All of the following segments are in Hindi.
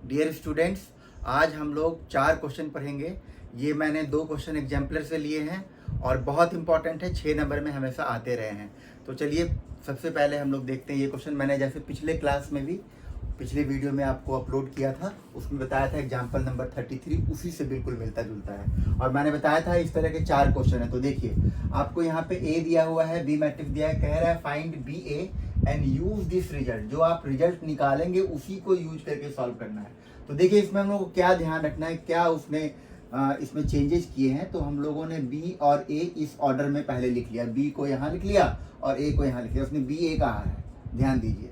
डियर स्टूडेंट्स, आज हम लोग 4 क्वेश्चन पढ़ेंगे। ये मैंने 2 क्वेश्चन एग्जाम्पलर से लिए हैं और बहुत इंपॉर्टेंट है, 6 नंबर में हमेशा आते रहे हैं। तो चलिए सबसे पहले हम लोग देखते हैं ये क्वेश्चन। मैंने जैसे पिछले क्लास में भी पिछले वीडियो में आपको अपलोड किया था, उसमें बताया था एग्जाम्पल नंबर 33 उसी से बिल्कुल मिलता जुलता है। और मैंने बताया था इस तरह के 4 क्वेश्चन है। तो देखिए आपको यहाँ पे ए दिया हुआ है, बी मैट्रिक्स दिया है, कह रहा है find B A and use this result. जो आप रिजल्ट निकालेंगे उसी को यूज करके सॉल्व करना है। तो देखिए इसमें हम लोग को क्या ध्यान रखना है, क्या उसने इसमें चेंजेस किए हैं। तो हम लोगों ने बी और ए इस ऑर्डर में पहले लिख लिया, बी को यहाँ लिख लिया और ए को यहाँ लिख लिया। उसने बी ए कहा है, ध्यान दीजिए।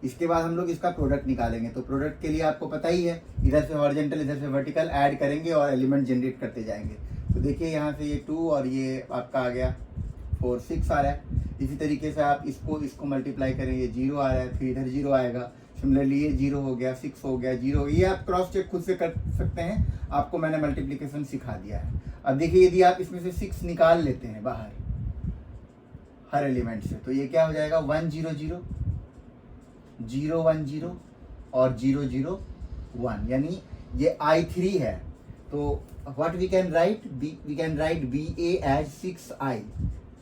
इसके बाद हम लोग इसका प्रोडक्ट निकालेंगे। तो प्रोडक्ट के लिए आपको पता ही है, इधर से हॉरिजॉन्टल इधर से वर्टिकल ऐड करेंगे और एलिमेंट जनरेट करते जाएंगे। तो देखिए यहाँ से ये 2 और ये आपका आ गया 4, 6 आ रहा है। इसी तरीके से आप इसको मल्टीप्लाई करेंगे, 0 आ रहा है, फिर इधर 0 आएगा। सिमिलरली ये 0 हो गया, 6 हो गया, 0 हो गया। ये आप क्रॉस चेक खुद से कर सकते हैं, आपको मैंने मल्टीप्लिकेशन सिखा दिया है। अब देखिए यदि आप इसमें से 6 निकाल लेते हैं बाहर हर एलिमेंट से, तो ये क्या हो जाएगा 1 0 0 0 1 0 और 0 0 1, यानी ये I3 है। तो what we can write, we can write B A as 6I।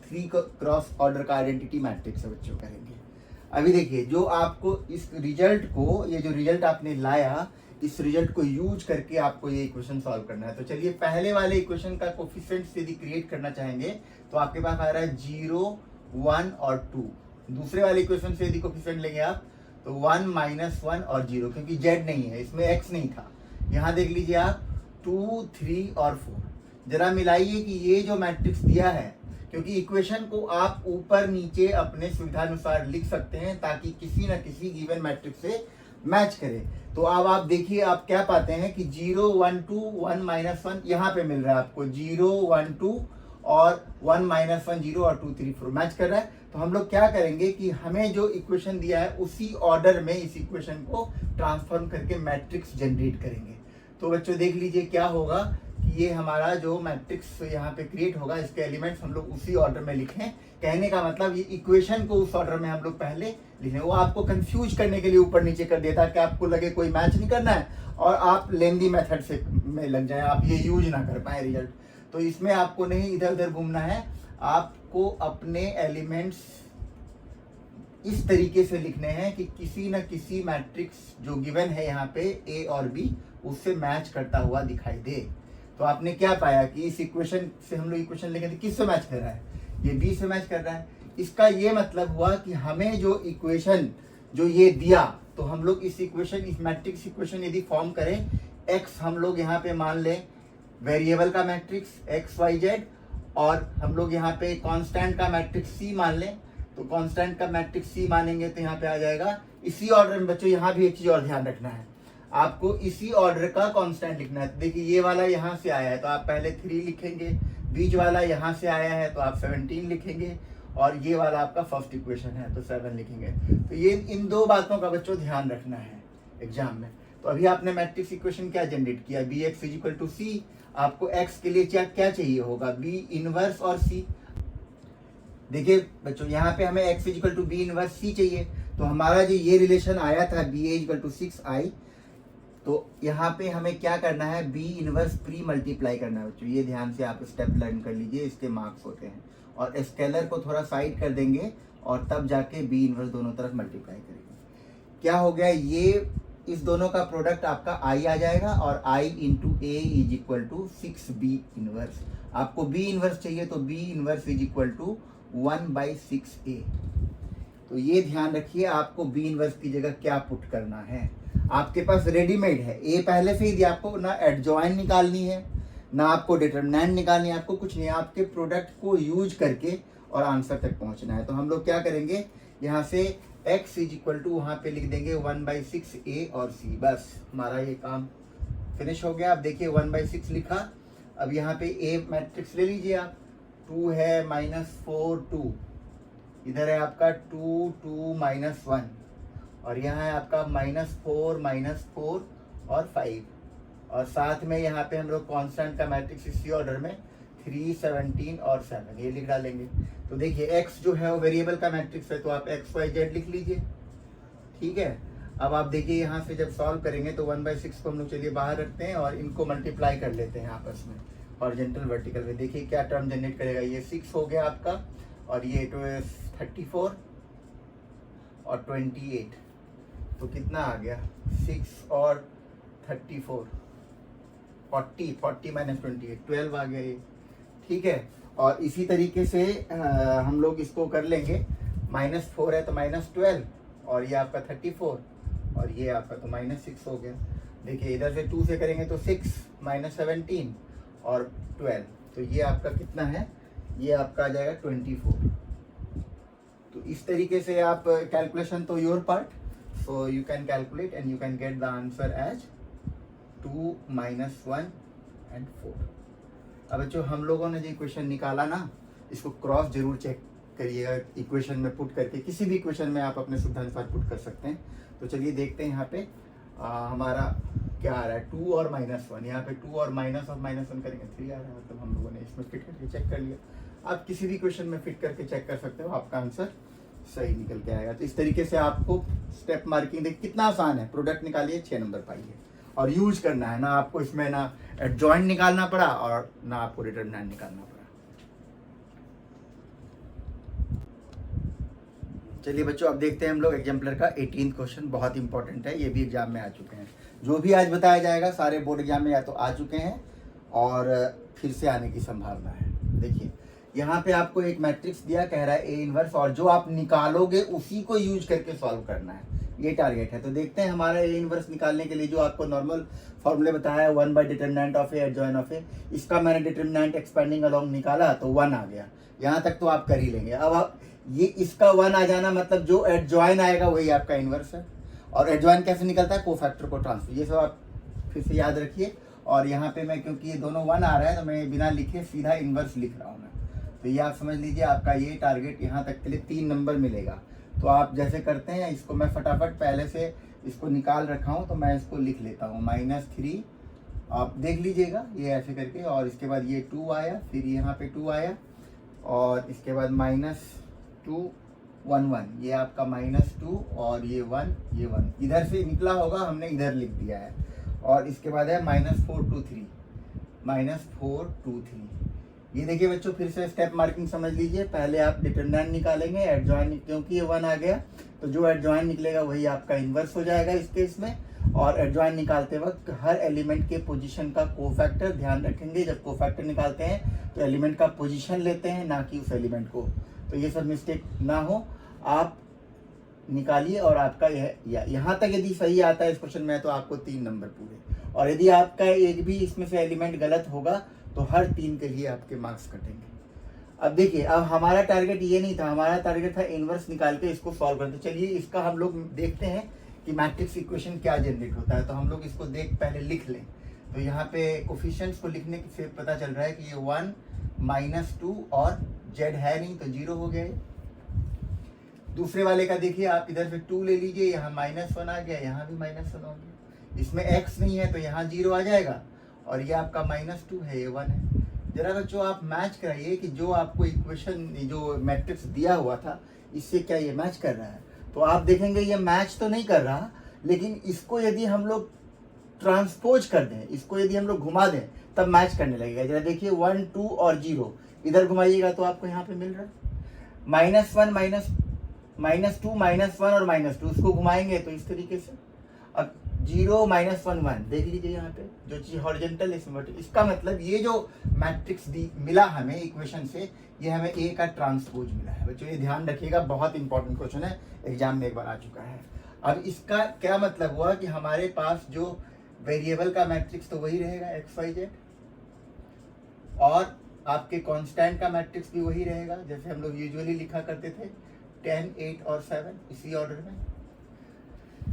3 cross order का आइडेंटिटी मैट्रिक्स है बच्चों, करेंगे। अभी देखिए जो आपको इस रिजल्ट को, ये जो रिजल्ट आपने लाया, इस रिजल्ट को यूज करके आपको ये इक्वेशन सॉल्व करना है। तो चलिए पहले वाले इक्वेशन का कोफिशिएंट्स यदि क्रिएट करना चाहेंगे तो आपके पास आ रहा है 0 1 और 2। दूसरे वाले इक्वेशन से यदि कोफिशिएंट लेंगे आप तो 1 -1 और 0, क्योंकि z नहीं है इसमें, x नहीं था। यहाँ देख लीजिए आप 2 3 और 4। जरा मिलाइए कि ये जो मैट्रिक्स दिया है, क्योंकि इक्वेशन को आप ऊपर नीचे अपने सुविधानुसार लिख सकते हैं ताकि किसी न किसी गिवन मैट्रिक्स से मैच करे। तो अब आप देखिए आप क्या पाते हैं कि 0 1 2 1 -1 यहाँ पे मिल रहा है आपको, 0 1 2 और 1 -1 0 और 2 3 4 मैच कर रहा है। तो हम लोग क्या करेंगे कि हमें जो इक्वेशन दिया है उसी ऑर्डर में इस इक्वेशन को ट्रांसफॉर्म करके मैट्रिक्स जनरेट करेंगे। तो बच्चों देख लीजिए क्या होगा कि ये हमारा जो मैट्रिक्स यहाँ पे क्रिएट होगा, इसके एलिमेंट्स हम लोग उसी ऑर्डर में लिखें। कहने का मतलब ये इक्वेशन को उस ऑर्डर में हम लोग पहले लिखें। वो आपको कंफ्यूज करने के लिए ऊपर नीचे कर देता है कि आपको लगे कोई मैच नहीं करना है और आप लेंदी मेथड से में लग जाए, आप ये यूज ना कर पाए रिजल्ट। तो इसमें आपको नहीं इधर उधर घूमना है, आपको अपने एलिमेंट्स इस तरीके से लिखने हैं कि किसी न किसी मैट्रिक्स जो गिवन है यहाँ पे ए और बी, उससे मैच करता हुआ दिखाई दे। तो आपने क्या पाया कि इस इक्वेशन से हम लोग इक्वेशन लेंगे तो किससे मैच कर रहा है, ये बी से मैच कर रहा है। इसका ये मतलब हुआ कि हमें जो इक्वेशन जो ये दिया, तो हम लोग इस इक्वेशन, इस मैट्रिक्स इक्वेशन यदि फॉर्म करें, एक्स हम लोग यहाँ पे मान लें वेरिएबल का मैट्रिक्स एक्स वाई जेड, और हम लोग यहाँ पे कांस्टेंट का मैट्रिक्स सी मान लें। तो कांस्टेंट का मैट्रिक्स सी मानेंगे तो यहाँ पे आ जाएगा इसी ऑर्डर में। बच्चों यहाँ भी एक चीज और ध्यान रखना है, आपको इसी ऑर्डर का कांस्टेंट लिखना है। देखिए ये वाला यहाँ से आया है तो आप पहले 3 लिखेंगे, बीच वाला यहाँ से आया है तो आप 17 लिखेंगे, और ये वाला आपका फर्स्ट इक्वेशन है तो 7 लिखेंगे। तो ये इन 2 बातों का बच्चों ध्यान रखना है एग्जाम में। तो अभी आपने मैट्रिक्स इक्वेशन क्या जनरेट किया, बी एक्स इक्वल टू सी। आपको x के लिए क्या चाहिए होगा, बी इनवर्स और c। देखिए बच्चों यहाँ पे हमें x equal to B inverse C चाहिए। तो हमारा जो ये रिलेशन आया था B A equal to 6I, तो यहाँ पे हमें क्या करना है, बी इनवर्स प्री मल्टीप्लाई करना है बच्चों। ये ध्यान से आप स्टेप लर्न कर लीजिए, इसके मार्क्स होते हैं। और स्केलर को थोड़ा साइड कर देंगे और तब जाके बी इनवर्स दोनों तरफ मल्टीप्लाई करेंगे। क्या हो गया, ये इस दोनों का प्रोडक्ट आपका I आ जाएगा और I into A is equal to 6B inverse. आपको B इनवर्स चाहिए तो B inverse is equal to 1/6A। तो ये ध्यान रखिए आपको B इनवर्स की जगह क्या पुट करना है। आपके पास रेडीमेड है A पहले से ही, आपको ना एडजॉइन निकालनी है ना आपको डिटरमिनेंट निकालनी है, आपको कुछ नहीं, आपके प्रोडक्ट को यूज करके और आंसर तक पहुंचना है। तो हम लोग क्या करेंगे, यहाँ से x इज इक्वल टू वहाँ पे लिख देंगे 1/6A और c। बस हमारा ये काम फिनिश हो गया। अब देखिए 1/6 लिखा। अब यहाँ पे A मैट्रिक्स ले लीजिए आप, 2 है -4 2, इधर है आपका 2 2 -1, और यहाँ है आपका -4 -4 और 5, और साथ में यहाँ पे हम लोग कांस्टेंट का मैट्रिक्स इसी ऑर्डर में 3 17 और 7 ये लिख डालेंगे। तो देखिए x जो है वो वेरिएबल का मैट्रिक्स है, तो आप x y z लिख लीजिए, ठीक है। अब आप देखिए यहाँ से जब सॉल्व करेंगे तो 1/6 को हम लोग चलिए बाहर रखते हैं और इनको मल्टीप्लाई कर लेते हैं आपस में हॉरिजॉन्टल वर्टिकल में। देखिए क्या टर्म जनरेट करेगा, ये 6 हो गया आपका और ये 34 और 28, तो कितना आ गया 6 और 34 40 माइनस 28 12 आ गया ये, ठीक है। और इसी तरीके से हम लोग इसको कर लेंगे, -4 है तो -12 और ये आपका 34 और ये आपका तो -6 हो गया। देखिए इधर से 2 से करेंगे तो 6 -17 और 12, तो ये आपका कितना है, ये आपका आ जाएगा 24। तो इस तरीके से आप कैलकुलेशन तो your part, so you can calculate and you can get the answer as 2 - 1 and 4। अब बच्चों हम लोगों ने जो इक्वेशन निकाला ना, इसको क्रॉस जरूर चेक करिएगा इक्वेशन में पुट करके, किसी भी इक्वेशन में आप अपने सुविधानुसार पुट कर सकते हैं। तो चलिए देखते हैं यहाँ पे हमारा क्या आ रहा है, 2 और -1, यहाँ पे 2 और -1 करेंगे 3 आ रहा है, मतलब हम लोगों ने इसमें फिट करके चेक कर लिया। आप किसी भी क्वेश्चन में फिट करके चेक कर सकते हो, आपका आंसर सही निकल के आएगा। तो इस तरीके से आपको स्टेप मार्किंग देखिए कितना आसान है, प्रोडक्ट निकालिए 6 नंबर पाइए और यूज करना है ना, आपको इसमें ना एडजॉइंट निकालना पड़ा और ना आपको डिटरमिनेंट निकालना पड़ा। चलिए बच्चों अब देखते हैं हम लोग एग्जाम्पलर का 18th क्वेश्चन, बहुत इंपॉर्टेंट है, ये भी एग्जाम में आ चुके हैं। जो भी आज बताया जाएगा सारे बोर्ड एग्जाम में या तो आ चुके हैं और फिर से आने की संभावना है। देखिए यहाँ पे आपको एक मैट्रिक्स दिया, कह रहा है ए इनवर्स, और जो आप निकालोगे उसी को यूज करके सॉल्व करना है, ये टारगेट है। तो देखते हैं हमारा ए इनवर्स निकालने के लिए जो आपको नॉर्मल फॉर्मूले बताया 1/डिटरमिनेंट ऑफ ए एडजॉइन ऑफ ए, इसका मैंने डिटरमिनेंट एक्सपेंडिंग अलोंग निकाला तो 1 आ गया। यहाँ तक तो आप कर ही लेंगे। अब आप ये इसका 1 आ जाना मतलब जो एडजॉइन आएगा वही आपका इनवर्स है। और एडजॉइन कैसे निकलता है, कोफैक्टर को ट्रांसफर, ये सब आप फिर से याद रखिए। और यहाँ पे मैं क्योंकि ये दोनों 1 आ रहा है तो मैं बिना लिखे सीधा इनवर्स लिख रहा हूँ मैं, तो ये आप समझ लीजिए आपका ये टारगेट यहाँ तक के लिए 3 नंबर मिलेगा। तो आप जैसे करते हैं, इसको मैं फटाफट पहले से इसको निकाल रखा हूँ तो मैं इसको लिख लेता हूँ -3, आप देख लीजिएगा ये ऐसे करके, और इसके बाद ये 2 आया, फिर यहाँ पे 2 आया और इसके बाद -2 1 1, ये आपका -2 और ये 1 ये 1 इधर से निकला होगा, हमने इधर लिख दिया है। और इसके बाद है -4 2 3 -4 2 3। ये देखिए बच्चों फिर से स्टेप मार्किंग समझ लीजिए, पहले आप डिटरमिनेंट निकालेंगे, एडजॉइन, क्योंकि ये 1 आ गया तो जो एडजॉइन निकलेगा वही आपका इन्वर्स हो जाएगा इस केस में। और एडजॉइन निकालते वक्त हर एलिमेंट के पोजीशन का कोफैक्टर ध्यान रखेंगे, जब कोफैक्टर निकालते हैं तो एलिमेंट का पोजीशन लेते हैं, ना कि उस एलिमेंट को, तो ये सब मिस्टेक ना हो, आप निकालिए। और आपका यह यहाँ तक यदि सही आता है इस क्वेश्चन में तो आपको 3 नंबर पूरे, और यदि आपका एक भी इसमें से एलिमेंट गलत होगा तो हर 3 के लिए आपके मार्क्स कटेंगे। अब देखिए अब हमारा टारगेट ये नहीं था, हमारा टारगेट था इनवर्स निकाल के इसको सॉल्व करते। चलिए इसका हम लोग देखते हैं कि मैट्रिक्स इक्वेशन क्या जनरेट होता है, तो हम लोग इसको पहले लिख लें। तो यहाँ पे कोफिशिएंट्स को लिखने से पता चल रहा है कि ये 1 -2 और z है नहीं तो 0 हो गया। दूसरे वाले का देखिए आप इधर से 2 ले लीजिए, यहाँ -1 आ गया, यहाँ भी -1 हो गया, इसमें x नहीं है तो यहाँ 0 आ जाएगा, और ये आपका -2 है, ये 1 है। जरा बच्चों आप मैच कराइए कि जो आपको इक्वेशन जो मैट्रिक्स दिया हुआ था इससे क्या ये मैच कर रहा है। तो आप देखेंगे ये मैच तो नहीं कर रहा, लेकिन इसको यदि हम लोग ट्रांसपोज कर दें, इसको यदि हम लोग घुमा दें तब मैच करने लगेगा। जरा देखिए 1 2 और 0 इधर घुमाइएगा तो आपको यहाँ पे मिल रहा है -1 -2 -1 और -2, उसको घुमाएंगे तो इस तरीके से। अब 0 -1 1 देख लीजिए यहाँ पे जो चीज हॉरिजॉन्टल इसमें, इसका मतलब ये जो मैट्रिक्स मिला हमें इक्वेशन से, ये हमें ए का ट्रांसपोज मिला है। बच्चों ये ध्यान रखिएगा, बहुत इंपॉर्टेंट क्वेश्चन है, एग्जाम में एक बार आ चुका है। अब इसका क्या मतलब हुआ कि हमारे पास जो वेरिएबल का मैट्रिक्स तो वही रहेगा XYZ, और आपके कांस्टेंट का मैट्रिक्स भी वही रहेगा, जैसे हम लोग यूजुअली लिखा करते थे 10 8 और 7 इसी ऑर्डर में।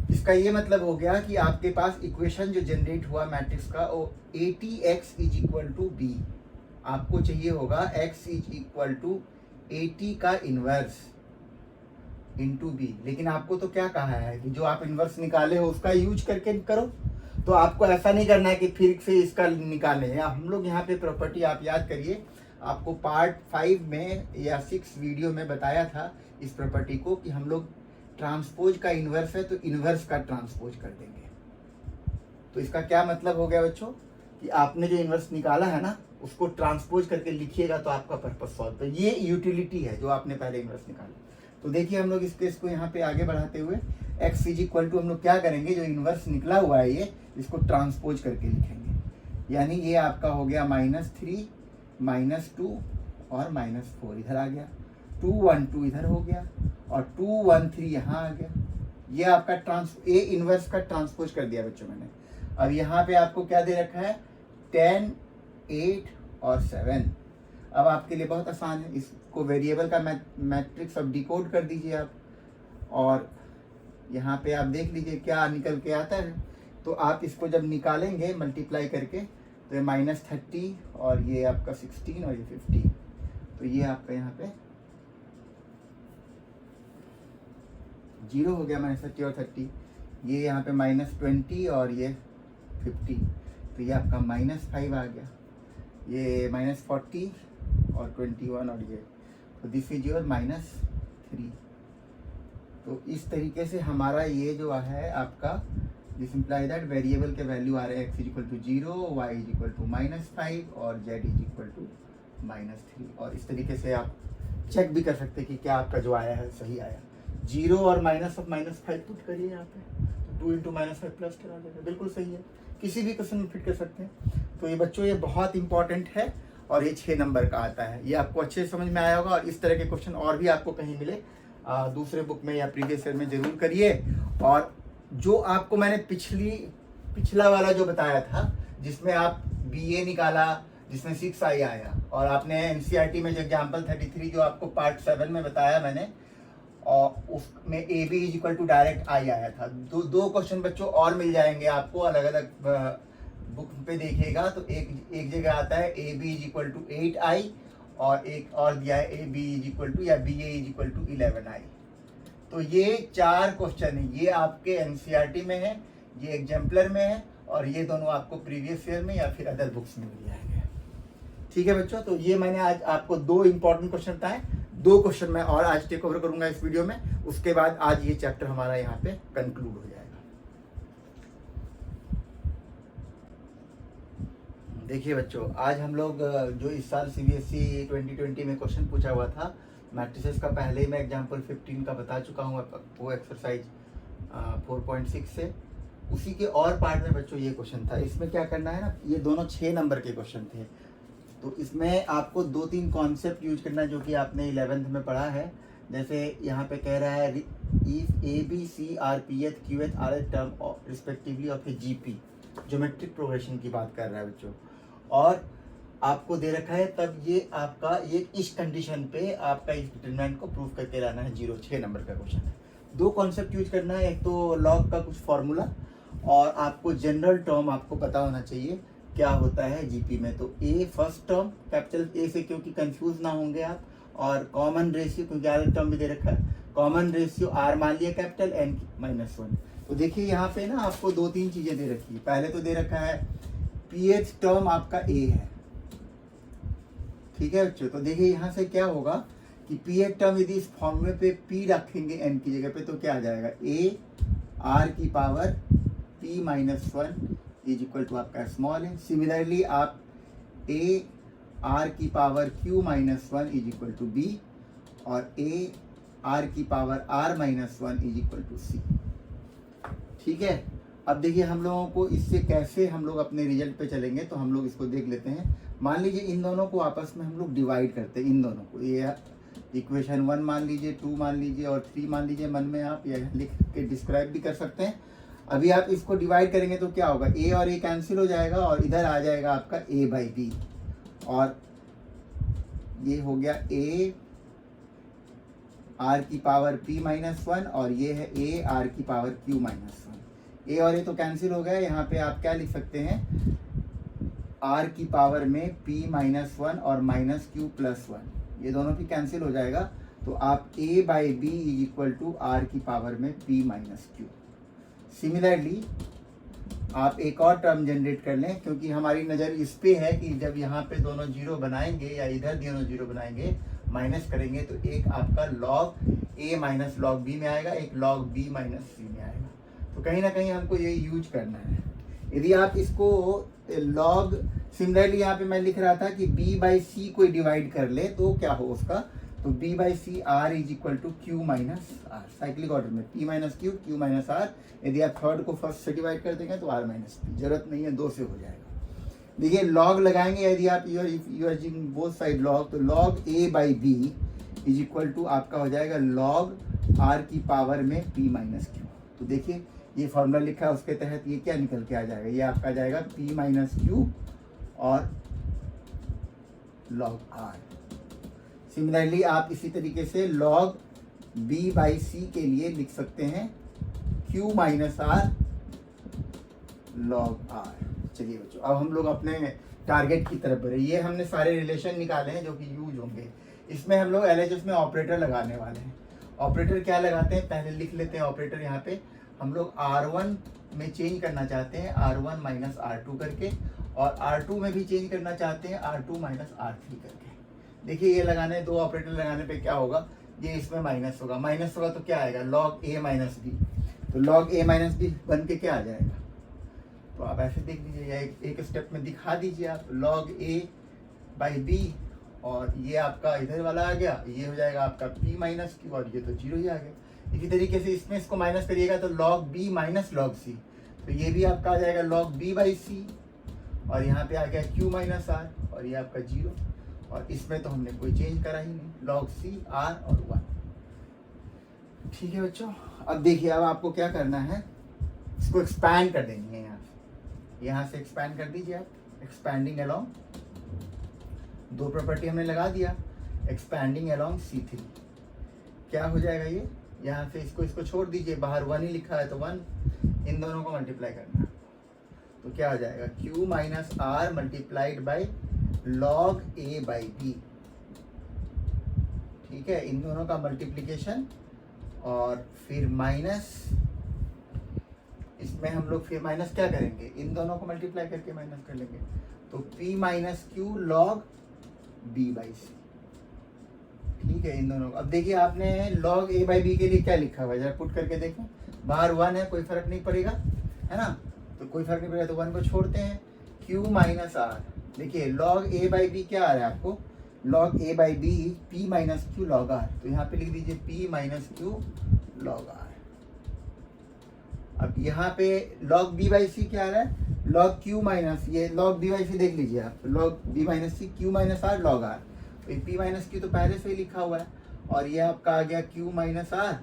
इसका ये मतलब हो गया कि आपके पास इक्वेशन जो जनरेट हुआ मैट्रिक्स का वो ATX = B, आपको चाहिए होगा x = AT का इनवर्स इंटू B। लेकिन आपको तो क्या कहा है कि जो आप इनवर्स निकाले हो उसका यूज करके करो, तो आपको ऐसा नहीं करना है कि फिर से इसका निकालें। या हम लोग यहाँ पे प्रॉपर्टी आप याद करिए, आपको पार्ट 5 में या 6 वीडियो में बताया था इस प्रॉपर्टी को कि हम लोग ट्रांसपोज का इन्वर्स है तो इन्वर्स का ट्रांसपोज कर देंगे। तो इसका क्या मतलब हो गया बच्चों कि आपने जो इन्वर्स निकाला है ना उसको ट्रांसपोज करके लिखिएगा तो आपका पर्पस सॉल्व। तो ये यूटिलिटी है जो आपने पहले इन्वर्स निकाला। तो देखिए हम लोग इस केस को यहाँ पे आगे बढ़ाते हुए x इज इक्वल टू हम लोग क्या करेंगे, जो इन्वर्स निकला हुआ है ये इसको ट्रांसपोज करके लिखेंगे। यानी ये आपका हो गया -3 -2 और -4 इधर आ गया, 2 1 2 इधर हो गया और 2 1 3 यहाँ आ गया। ये आपका ए इन्वर्स का ट्रांसपोज कर दिया बच्चों मैंने। अब यहाँ पे आपको क्या दे रखा है 10 8 और 7। अब आपके लिए बहुत आसान है, इसको वेरिएबल का मैट्रिक्स अब डिकोड कर दीजिए आप और यहाँ पे आप देख लीजिए क्या निकल के आता है। तो आप इसको जब निकालेंगे मल्टीप्लाई करके तो ये -30 और ये आपका 16 और ये 15। तो ये आपका यहाँ पे 0 हो गया -30 और 30। ये यहाँ पे -20 और ये 50। तो ये आपका -5 आ गया, ये -40 और 21 और ये, तो दिस इज योर -3। तो इस तरीके से हमारा ये जो है आपका दिस इम्प्लाई दैट वेरिएबल के वैल्यू आ रहे हैं x is equal to 0, y is equal to -5 और z इज इक्वल टू -3। और इस तरीके से आप चेक भी कर सकते हैं कि क्या आपका जो आया है सही आया। 0 और -5 पुट करिए यहाँ पे, तो 2 × -5 प्लस करा देगा, बिल्कुल सही है। किसी भी क्वेश्चन में फिट कर सकते हैं। तो ये बच्चों ये बहुत इंपॉर्टेंट है और ये 6 नंबर का आता है। ये आपको अच्छे समझ में आया होगा और इस तरह के क्वेश्चन और भी आपको कहीं मिले दूसरे बुक में या प्रीवियस ईयर में जरूर करिए। और जो आपको मैंने पिछला वाला जो बताया था जिसमें आप BA निकाला जिसमें 6 आई आया, और आपने NCERT में जो एग्जाम्पल 33 जो आपको पार्ट 7 में बताया मैंने, और उसमें AB is equal to direct I आया था। दो क्वेश्चन बच्चों और मिल जाएंगे आपको अलग अलग बुक पे देखिएगा। तो एक जगह आता है AB is equal to 8i और एक और दिया है AB इज इक्वल टू या BA is equal to 11i। तो ये 4 क्वेश्चन है, ये आपके NCERT में है, ये एग्जाम्पलर में है और ये दोनों आपको प्रीवियस ईयर में या फिर अदर बुक्स में मिल जाएंगे। ठीक है बच्चों, तो ये मैंने आज आपको 2 इंपॉर्टेंट क्वेश्चन बताए। 2 क्वेश्चन मैं और आज टेक ओवर करूंगा इस वीडियो में, उसके बाद आज ये चैप्टर हमारा यहाँ पे कंक्लूड हो जाएगा। देखिए बच्चों, आज हम लोग जो इस साल CBSE 2020 में क्वेश्चन पूछा हुआ था मैट्रिसेस का, पहले ही मैं एग्जाम्पल 15 का बता चुका हूँ वो एक्सरसाइज 4.6 से, उसी के और पार्ट में बच्चों ये क्वेश्चन था। इसमें क्या करना है ना, ये दोनों 6 नंबर के क्वेश्चन थे। तो इसमें आपको 2-3 कॉन्सेप्ट यूज करना है जो कि आपने 11th में पढ़ा है। जैसे यहाँ पे कह रहा है if ABC are Pth Qth are a term respectively of A GP, geometric progression की बात कर रहा है बच्चों, और आपको दे रखा है तब ये आपका ये इस कंडीशन पे आपका इस डिटरमिनेंट को प्रूव करके लाना है 0। 6 नंबर का क्वेश्चन है। 2 कॉन्सेप्ट यूज करना है, एक तो लॉग का कुछ फॉर्मूला और आपको जनरल टर्म आपको पता होना चाहिए क्या होता है जीपी में। तो ए फर्स्ट टर्म कैपिटल ए से, क्योंकि कंफ्यूज ना होंगे आप, और कॉमन रेशियो क्योंकि अलग टर्म भी दे रखा है, कॉमन रेशियो आर मान लिया कैपिटल एन -1। तो देखिए यहाँ पे ना आपको 2-3 चीजें दे रखी है। पहले तो दे रखा है पीएच टर्म आपका ए है, ठीक है बच्चों। तो देखिए यहाँ से क्या होगा कि पीएच टर्म यदि इस फॉर्मूले पे पी रखेंगे एन की जगह पे तो क्या आ जाएगा, ए आर की power p -1 is equal to आपका स्मॉल है। सिमिलरली आप ए आर की power q -1 is equal to b और ए आर की power r -1 is equal to c। ठीक है, अब देखिए हम लोगों को इससे कैसे हम लोग अपने रिजल्ट पे चलेंगे, तो हम लोग इसको देख लेते हैं। मान लीजिए इन दोनों को आपस में हम लोग डिवाइड करते हैं, इन दोनों को, ये इक्वेशन 1 मान लीजिए, 2 मान लीजिए और 3 मान लीजिए, मन में आप यह लिख के डिस्क्राइब भी कर सकते हैं। अभी आप इसको डिवाइड करेंगे तो क्या होगा, ए और ए कैंसिल हो जाएगा और इधर आ जाएगा आपका a/b, और ये हो गया a r की पावर p -1 और ये है a r की पावर q -1। ए और ए तो कैंसिल हो गया, यहाँ पे आप क्या लिख सकते हैं, r की पावर में p -1 और -q +1, ये दोनों भी कैंसिल हो जाएगा। तो आप a/b is equal to r की पावर में p -q। सिमिलरली आप एक और टर्म जनरेट कर लें, क्योंकि हमारी नज़र इस पे है कि जब यहाँ पे दोनों जीरो बनाएंगे या इधर दोनों जीरो बनाएंगे माइनस करेंगे तो एक आपका लॉग ए माइनस लॉग बी में आएगा, एक लॉग बी माइनस सी में आएगा। तो कहीं ना कहीं हमको ये यूज करना है। यदि आप इसको लॉग, सिमिलरली यहाँ पे मैं लिख रहा था कि b बाई सी को डिवाइड कर ले तो क्या हो उसका, तो b by C R is equal to Q minus R, cyclic order में p minus Q, Q minus R. यदि आप थर्ड को फर्स्ट से डिवाइड कर देंगे तो r माइनस पी, जरूरत नहीं है 2 से हो जाएगा। देखिए लॉग लगाएंगे, यदि आप you are using both side log, तो log a by B is equal to आपका हो जाएगा लॉग r की पावर में p माइनस क्यू। तो देखिए ये फॉर्मूला लिखा है, उसके तहत ये क्या निकल के आ जाएगा, ये आपका आ जाएगा p माइनस क्यू और लॉग r। सिमिलरली आप इसी तरीके से लॉग b बाई सी के लिए लिख सकते हैं q minus R log r। चलिए बच्चों, अब हम लोग अपने टारगेट की तरफ बढ़े। ये हमने सारे रिलेशन निकाले हैं जो कि यूज होंगे। इसमें हम लोग LHS में ऑपरेटर लगाने वाले हैं। ऑपरेटर क्या लगाते हैं, पहले लिख लेते हैं। ऑपरेटर यहाँ पे हम लोग R1 में चेंज करना चाहते हैं R1 माइनस R2 करके, और R2 में भी चेंज करना चाहते हैं R2 माइनस R3 करके। देखिए ये लगाने, 2 ऑपरेटर लगाने पे क्या होगा, ये इसमें माइनस होगा, माइनस होगा तो क्या आएगा, लॉग A माइनस बी। तो लॉग A माइनस बी बन के क्या आ जाएगा, तो आप ऐसे देख लीजिए, एक स्टेप में दिखा दीजिए आप, लॉग A बाई बी, और ये आपका इधर वाला आ गया, ये हो जाएगा आपका p माइनस क्यू, और ये तो 0 ही आ गया। इसी तरीके से इसमें इसको माइनस करिएगा तो log b minus log c, तो ये भी आपका आ जाएगा लॉग b बाई सी, और यहाँ पे आ गया q माइनस r, और ये आपका 0, और इसमें तो हमने कोई चेंज करा ही नहीं, लॉग c r और 1। ठीक है बच्चों, अब देखिए अब आपको क्या करना है, इसको एक्सपैंड कर देंगे। यहाँ से एक्सपैंड कर दीजिए आप, एक्सपैंडिंग अलोंग, 2 प्रॉपर्टी हमने लगा दिया, एक्सपैंडिंग अलोंग C3 क्या हो जाएगा, ये यहाँ से इसको छोड़ दीजिए, बाहर 1 ही लिखा है तो 1, इन दोनों को मल्टीप्लाई करना है तो क्या हो जाएगा, Q minus R multiplied by log A by B. ठीक है, इन दोनों का मल्टीप्लीकेशन, और फिर माइनस, इसमें हम लोग फिर माइनस क्या करेंगे, इन दोनों को मल्टीप्लाई करके माइनस कर लेंगे, तो p minus Q log b by C. ठीक है, इन दोनों को। अब देखिए आपने लॉग a बाई बी के लिए क्या लिखा हुआ है, जरा पुट करके देखें, बाहर 1 है, कोई फर्क नहीं पड़ेगा, है ना, तो कोई फर्क नहीं पड़ेगा, तो 1 को छोड़ते हैं। q माइनस आर, देखिए लॉग a बाई बी क्या आ रहा है आपको, log a by B p minus Q log r, तो यहाँ पे लिख दीजिए p minus Q log r। अब यहाँ पे log b बाई सी क्या आ रहा है, log q माइनस, ये log b बाई सी देख लीजिए आप, log b minus C q minus R log r, तो p माइनस q तो पहले से ही लिखा हुआ है, और ये आपका आ गया q माइनस आर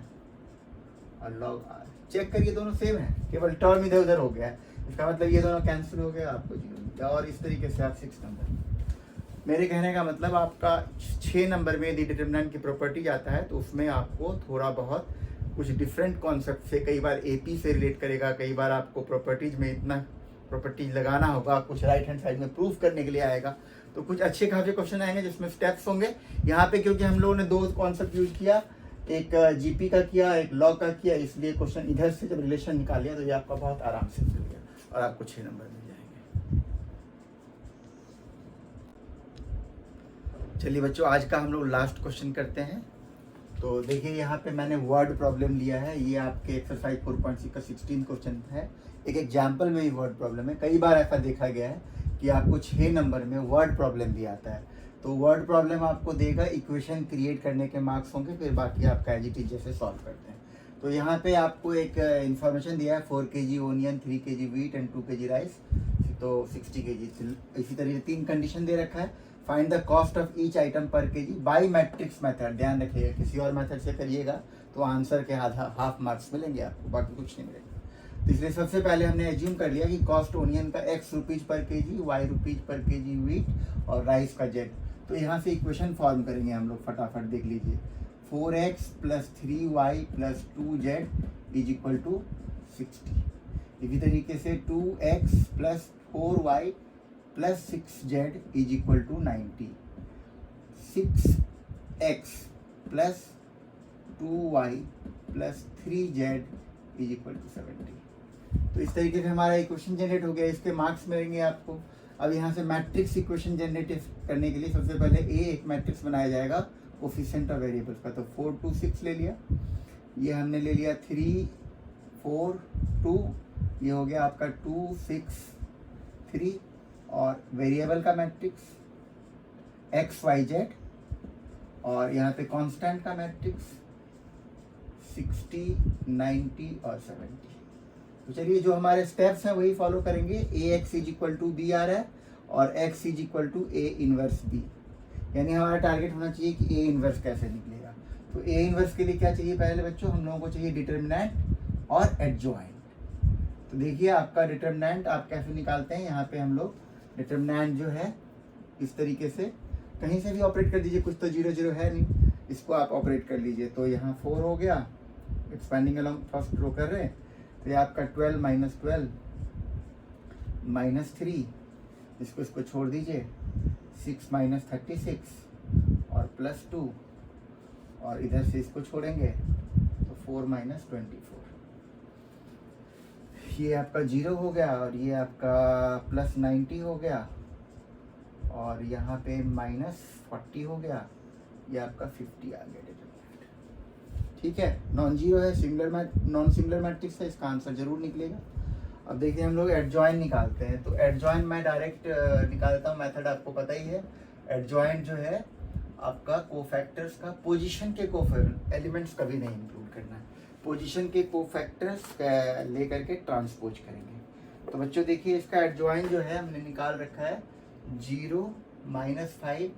और log r। चेक करिए दोनों सेम है, केवल टर्म इधर उधर हो गया है, इसका मतलब ये दोनों कैंसिल हो गया, आपको 0 मिल गया। और इस तरीके से आप 6 नंबर, मेरे कहने का मतलब आपका 6 नंबर में यदि डिटरमिनेंट की प्रॉपर्टी आता है तो उसमें आपको थोड़ा बहुत कुछ डिफरेंट कॉन्सेप्ट से, कई बार एपी से रिलेट करेगा, कई बार आपको प्रॉपर्टीज में इतना प्रॉपर्टीज लगाना होगा, कुछ राइट हैंड साइड में प्रूफ करने के लिए आएगा, तो कुछ अच्छे खासे क्वेश्चन आएंगे जिसमें स्टेप्स होंगे। यहाँ पे क्योंकि हम लोगों ने 2 कॉन्सेप्ट यूज किया, एक जीपी का किया, एक लॉग का किया, इसलिए क्वेश्चन इधर से जब रिलेशन निकाल लिया तो ये आपका बहुत आराम से मिल गया और आपको 6 नंबर मिल जाएंगे। चलिए बच्चों, आज का हम लोग लास्ट क्वेश्चन करते हैं। तो देखिए यहाँ पे मैंने वर्ड प्रॉब्लम लिया है, ये आपके एक्सरसाइज 4.6 का 16 क्वेश्चन है। एक एग्जाम्पल में ही वर्ड प्रॉब्लम है, कई बार ऐसा देखा गया है कि आपको 6 नंबर में वर्ड प्रॉब्लम भी आता है। तो वर्ड प्रॉब्लम आपको देगा, इक्वेशन क्रिएट करने के मार्क्स होंगे, फिर बाकी आपका एज इट इज जैसे सॉल्व करते हैं। तो यहाँ पे आपको एक इन्फॉर्मेशन दिया है, 4 kg onion, 3 kg wheat and 2 kg rice, तो 60 kg। इसी तरीके 3 कंडीशन दे रखा है। Find the cost of each item पर केजी बाई मैट्रिक्स मेथड। ध्यान रखिएगा, किसी और मेथड से करिएगा तो आंसर के आधा हाफ मार्क्स मिलेंगे आपको, बाकी कुछ नहीं मिलेगा। तो इसलिए सबसे पहले हमने एज्यूम कर लिया कि कॉस्ट ओनियन का x rupees per KG, y rupees per KG wheat और राइस का z। तो यहाँ से इक्वेशन फॉर्म करेंगे हम लोग, फटाफट देख लीजिए। 4x plus 3y plus 2z is equal to 60। इसी तरीके से 2x plus 4y plus 6z is equal to 90। 6x plus 2y plus 3z is equal to 70। तो इस तरीके से हमारा इक्वेशन जनरेट हो गया, इसके मार्क्स मिलेंगे आपको। अब यहाँ से मैट्रिक्स इक्वेशन जनरेट करने के लिए सबसे पहले एक मैट्रिक्स बनाया जाएगा कोफिशिएंट और वेरिएबल्स का। तो 4 2 6 ले लिया, ये हमने ले लिया 3 4 2, ये हो गया आपका 2 6 3, और वेरिएबल का मैट्रिक्स एक्स वाई जेड, और यहाँ पे कांस्टेंट का मैट्रिक्स 60 90 और 70। तो चलिए जो हमारे स्टेप्स हैं वही फॉलो करेंगे। A x is equal to B आ रहा है और x is equal to A inverse B, यानी हमारा टारगेट होना चाहिए कि ए इनवर्स कैसे निकलेगा। तो ए इनवर्स के लिए क्या चाहिए पहले बच्चों, हम लोगों को चाहिए डिटर्मिनेंट और एडजॉइंट। तो देखिए आपका डिटर्मिनेंट आप कैसे निकालते हैं, यहाँ पे हम लोग डिटर्मिनेंट जो है इस तरीके से कहीं से भी ऑपरेट कर दीजिए, कुछ तो 0 0 है नहीं, इसको आप ऑपरेट कर लीजिए। तो यहाँ 4 हो गया, एक्सपेंडिंग अलोंग फर्स्ट रो कर रहे हैं, तो ये आपका 12 माइनस 3, इसको छोड़ दीजिए, 6 माइनस 36 और प्लस 2, और इधर से इसको छोड़ेंगे तो 4 माइनस 24, ये आपका 0 हो गया, और ये आपका प्लस 90 हो गया, और यहाँ पे माइनस 40 हो गया, ये आपका 50 आ गया डिटरमिनेंट। ठीक है, नॉन जीरो है, नॉन सिंगुलर मैट्रिक्स है, इसका आंसर जरूर निकलेगा। अब देखिए हम लोग एडजॉइन निकालते हैं। तो एडजॉइन मैं डायरेक्ट निकालता हूँ, मेथड आपको पता ही है। एडजॉइन जो है आपका कोफैक्टर्स का पोजीशन के एलिमेंट्स कभी नहीं इंक्लूड करना है, पोजीशन के कोफैक्टर्स लेकर के ट्रांसपोज करेंगे। तो बच्चों देखिए इसका एडजॉइन जो है हमने निकाल रखा है 0 -5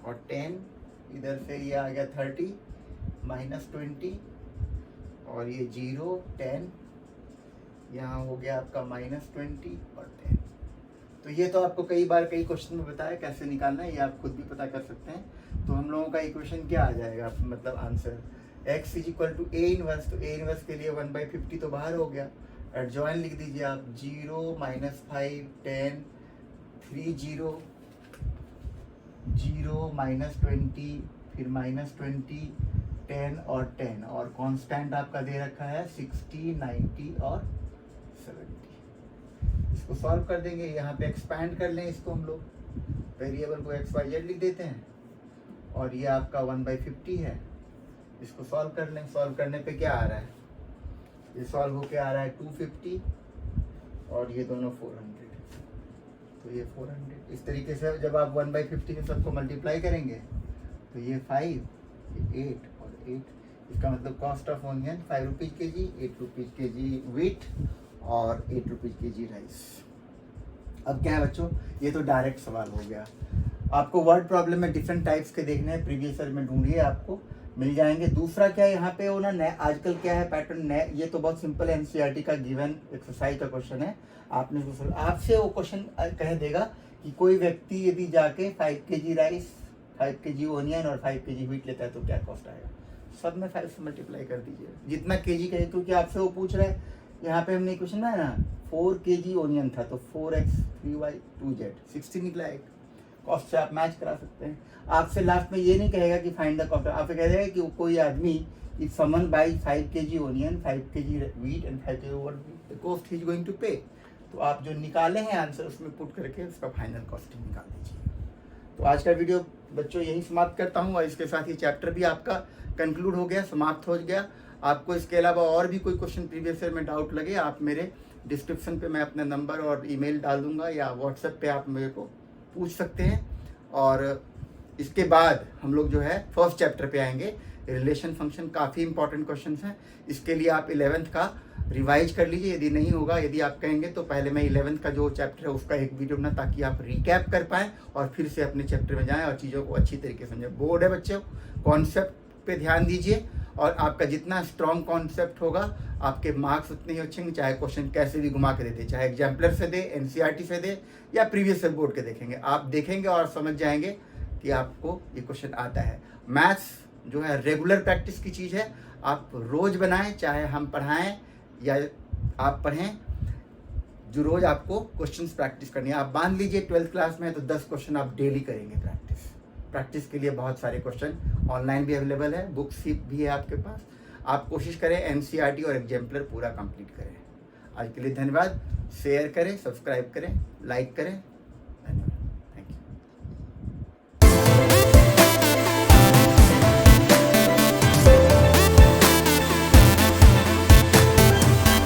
और 10, इधर से ये आ गया 30 -20, और ये 0 10, यहाँ हो गया आपका -20 और 10। तो ये तो आपको कई बार कई क्वेश्चन में बताया कैसे निकालना है, ये आप खुद भी पता कर सकते हैं। तो हम लोगों का इक्वेशन क्या आ जाएगा, मतलब answer x is equal to A inverse. तो ए इनवर्स के लिए 1/50 तो बाहर हो गया, एडजॉइन लिख दीजिए आप 0 -5 10 3 0 0 -20 फिर -20 10 और 10, और कांस्टेंट आपका दे रखा है 60 90 और 70। इसको सॉल्व कर देंगे, यहाँ पे एक्सपैंड कर लें इसको हम लोग, वेरिएबल को एक्स वाई जेड लिख देते हैं, और ये आपका 1/50 है। इसको सॉल्व कर लें, सॉल्व करने पे क्या आ रहा है, ये सॉल्व होके आ रहा है 250 और ये दोनों 400, तो ये 400। इस तरीके से जब आप 1/50 में सबको मल्टीप्लाई करेंगे तो ये 5 ये 8 और 8, इसका मतलब कॉस्ट ऑफ ऑनियन 5 रुपीज़ के जी, 8 रुपीज़ के जी वीट और 8 रुपीज़ के जी राइस। अब क्या है बच्चों, ये तो डायरेक्ट सवाल हो गया। आपको वर्ड प्रॉब्लम में डिफरेंट टाइप्स के देखने हैं, प्रीवियस ईयर में ढूंढिए आपको मिल जाएंगे। दूसरा क्या है यहाँ पे वो ना आजकल क्या है पैटर्न, ये तो बहुत सिंपल है, एनसीईआरटी का गिवन एक्सरसाइज का क्वेश्चन है। आपने आपसे वो क्वेश्चन कह देगा कि कोई व्यक्ति यदि जाके 5 kg राइस 5 kg ओनियन और 5 kg व्हीट लेता है तो क्या कॉस्ट आएगा। सब में 5 से मल्टीप्लाई कर दीजिए जितना केजी कहे, क्योंकि आपसे वो पूछ रहा है। यहाँ पे हमने क्वेश्चन है ना 4 kg ओनियन था तो 4x 3y 2z 60 निकला एक। कॉस्ट से आप मैच करा सकते हैं। आपसे लास्ट में ये नहीं कहेगा कि फाइंड द कॉस्ट, आपसे कह देगा कि कोई आदमी if someone buy 5 kg onion 5 kg wheat and 5 kg what the cost he is going to pay. तो आप जो निकाले हैं आंसर उसमें पुट करके उसका फाइनल कॉस्टिंग निकाल दीजिए। तो आज का वीडियो बच्चों यही समाप्त करता हूँ, और इसके साथ ही चैप्टर भी आपका कंक्लूड हो गया, समाप्त हो गया। आपको इसके अलावा और भी कोई क्वेश्चन प्रीवियस ईयर में डाउट लगे, आप मेरे डिस्क्रिप्शन पे मैं अपना नंबर और ईमेल डाल दूंगा, या व्हाट्सएप पे आप मेरे को पूछ सकते हैं। और इसके बाद हम लोग जो है फर्स्ट चैप्टर पे आएंगे, रिलेशन फंक्शन। काफ़ी इंपॉर्टेंट क्वेश्चन हैं, इसके लिए आप 11th का रिवाइज कर लीजिए। यदि नहीं होगा, यदि आप कहेंगे तो पहले मैं 11th का जो चैप्टर है उसका एक वीडियो बना, ताकि आप रिकैप कर पाएँ और फिर से अपने चैप्टर में जाएँ और चीज़ों को अच्छी तरीके से समझें। बोर्ड है बच्चों, कॉन्सेप्ट पे ध्यान दीजिए, और आपका जितना स्ट्रॉन्ग कॉन्सेप्ट होगा आपके मार्क्स उतने ही अच्छे होंगे, चाहे क्वेश्चन कैसे भी घुमा के देते, चाहे एग्जाम्पलर से दे, एनसीईआरटी से दे, या प्रीवियस ईयर बोर्ड के देखेंगे। आप देखेंगे और समझ जाएंगे कि आपको ये क्वेश्चन आता है। मैथ्स जो है रेगुलर प्रैक्टिस की चीज़ है, आप रोज़ बनाएं, चाहे हम पढ़ाएं या आप पढ़ें, जो रोज़ आपको क्वेश्चंस प्रैक्टिस करनी है। आप बांध लीजिए 12th क्लास में तो 10 क्वेश्चन आप डेली करेंगे प्रैक्टिस के लिए बहुत सारे क्वेश्चन ऑनलाइन भी अवेलेबल है, बुक्स भी है आपके पास। आप कोशिश करें एनसीईआरटी और एग्जाम्पलर पूरा कंप्लीट करें। आज के लिए धन्यवाद। शेयर करें, सब्सक्राइब करें, लाइक करें। धन्यवाद।